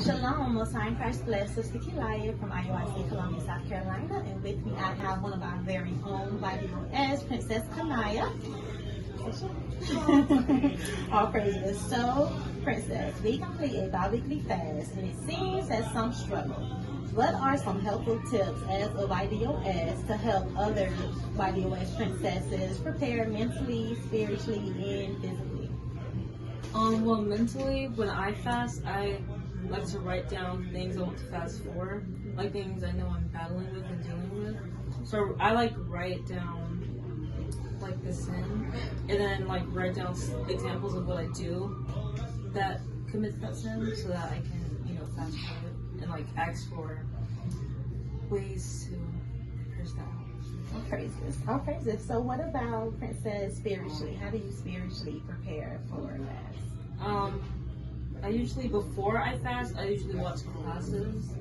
Shalom, Most High in Christ bless. Sister Kelaya from IUIC Columbia, South Carolina, and with me I have one of our very own YDOS, Princess Kanaya. All praises. So, Princess, we complete a bi-weekly fast, and it seems that some struggle. What are some helpful tips as a YDOS to help other YDOS princesses prepare mentally, spiritually, and physically? Well, mentally, when I fast, I like to write down things I want to fast for, like things I know I'm battling with and dealing with. So I write down like the sin, and then write down examples of what I do that commits that sin, so that I can fast for it and ask for ways to curse that out. All praises. So what about Princess spiritually? How do you spiritually prepare for a fast? I usually, before I fast, I usually watch classes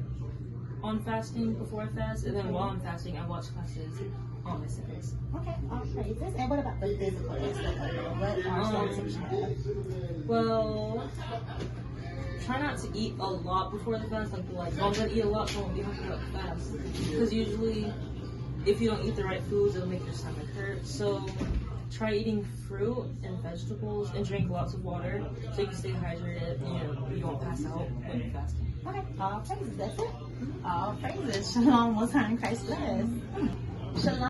on fasting before I fast, and then while I'm fasting, I watch classes on my sins. Okay, all praises. And what about the physical aspect of it? What are some tips you have? Well, try not to eat a lot before the fast. I'm gonna eat a lot, so I won't be hungry about the fast. Because usually, if you don't eat the right foods, it'll make your stomach hurt. So try eating fruit and vegetables and drink lots of water so you can stay hydrated and you won't pass out when you're fasting. Okay, all praises. That's it. All praises. Shalom, Most High in Christ bless. Shalom.